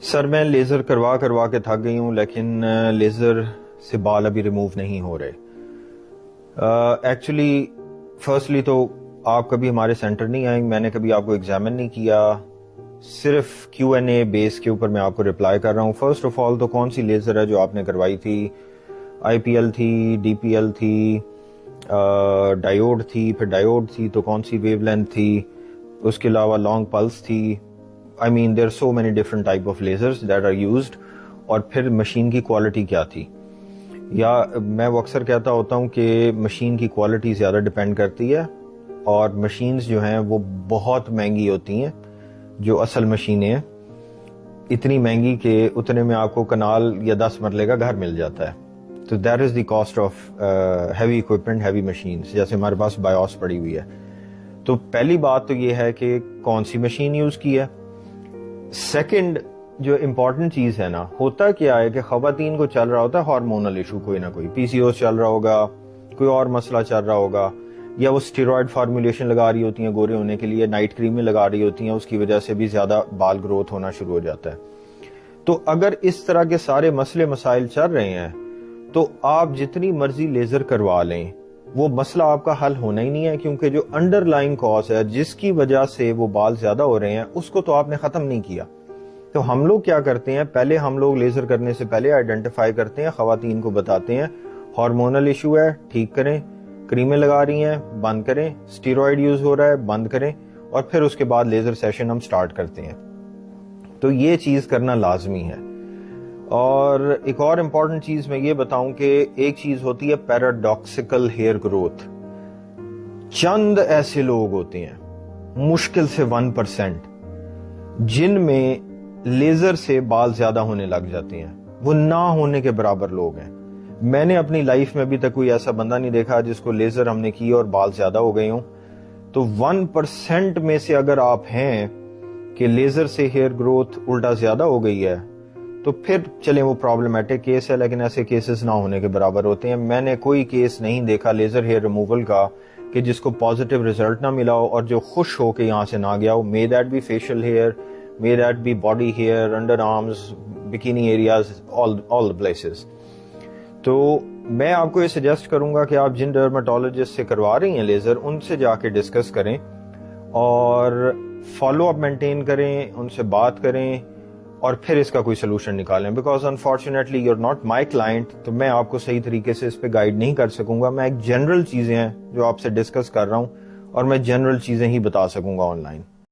سر میں لیزر کروا کے تھک گئی ہوں، لیکن لیزر سے بال ابھی ریموو نہیں ہو رہے. ایکچولی فرسٹلی تو آپ کبھی ہمارے سینٹر نہیں آئیں، میں نے کبھی آپ کو ایگزامن نہیں کیا، صرف Q&A بیس کے اوپر میں آپ کو رپلائی کر رہا ہوں. فرسٹ آف آل تو کون سی لیزر ہے جو آپ نے کروائی تھی؟ IPL تھی، DPL تھی، ڈائیوڈ تھی، پھر ڈائیوڈ تھی تو کون سی ویو لینتھ تھی، اس کے علاوہ لانگ پلس تھی. I mean there are so many different type of lasers that are used. اور پھر مشین کی کوالٹی کیا تھی؟ یا میں وہ اکثر کہتا ہوتا ہوں کہ مشین کی کوالٹی زیادہ ڈیپینڈ کرتی ہے، اور مشینز جو ہیں وہ بہت مہنگی ہوتی ہیں. جو اصل مشینیں ہیں اتنی مہنگی کہ اتنے میں آپ کو کنال یا 10 مرلے کا گھر مل جاتا ہے. تو that is the cost of heavy equipment, heavy machines. جیسے ہمارے پاس بایوس پڑی ہوئی ہے. تو پہلی بات تو یہ ہے کہ کون سی مشین یوز کی ہے. سیکنڈ جو امپورٹنٹ چیز ہے نا، ہوتا کیا ہے کہ خواتین کو چل رہا ہوتا ہے ہارمونل ایشو، کوئی نہ کوئی PCOS چل رہا ہوگا، کوئی اور مسئلہ چل رہا ہوگا، یا وہ اسٹیرائڈ فارمولیشن لگا رہی ہوتی ہیں گورے ہونے کے لیے، نائٹ کریمیں لگا رہی ہوتی ہیں، اس کی وجہ سے بھی زیادہ بال گروتھ ہونا شروع ہو جاتا ہے. تو اگر اس طرح کے سارے مسئلے مسائل چل رہے ہیں تو آپ جتنی مرضی لیزر کروا لیں وہ مسئلہ آپ کا حل ہونا ہی نہیں ہے، کیونکہ جو انڈر لائن کاز ہے جس کی وجہ سے وہ بال زیادہ ہو رہے ہیں اس کو تو آپ نے ختم نہیں کیا. تو ہم لوگ کیا کرتے ہیں، پہلے ہم لوگ لیزر کرنے سے پہلے آئیڈینٹیفائی کرتے ہیں، خواتین کو بتاتے ہیں ہارمونل ایشو ہے، ٹھیک کریں، کریمیں لگا رہی ہیں بند کریں، اسٹیرائڈ یوز ہو رہا ہے بند کریں، اور پھر اس کے بعد لیزر سیشن ہم سٹارٹ کرتے ہیں. تو یہ چیز کرنا لازمی ہے. اور ایک اور امپورٹنٹ چیز میں یہ بتاؤں کہ ایک چیز ہوتی ہے پیراڈاکسیکل ہیئر گروتھ. چند ایسے لوگ ہوتے ہیں، مشکل سے 1%، جن میں لیزر سے بال زیادہ ہونے لگ جاتے ہیں. وہ نہ ہونے کے برابر لوگ ہیں. میں نے اپنی لائف میں ابھی تک کوئی ایسا بندہ نہیں دیکھا جس کو لیزر ہم نے کی اور بال زیادہ ہو گئے ہوں. تو 1% میں سے اگر آپ ہیں کہ لیزر سے ہیئر گروتھ الٹا زیادہ ہو گئی ہے تو پھر چلیں وہ پرابلمٹک کیس ہے، لیکن ایسے کیسز نہ ہونے کے برابر ہوتے ہیں. میں نے کوئی کیس نہیں دیکھا لیزر ہیئر ریموول کا کہ جس کو پازیٹیو ریزلٹ نہ ملا ہو اور جو خوش ہو کے یہاں سے نہ گیا ہو. May that be facial hair, may that be body hair, underarms, bikini areas, all the places. تو میں آپ کو یہ سجیسٹ کروں گا کہ آپ جن ڈرماٹولوجسٹ سے کروا رہی ہیں لیزر، ان سے جا کے ڈسکس کریں اور فالو اپ مینٹین کریں، ان سے بات کریں اور پھر اس کا کوئی سلوشن نکالیں. Because unfortunately you are not my client, تو میں آپ کو صحیح طریقے سے اس پہ گائیڈ نہیں کر سکوں گا. میں ایک جنرل چیزیں ہیں جو آپ سے ڈسکس کر رہا ہوں، اور میں جنرل چیزیں ہی بتا سکوں گا آن لائن.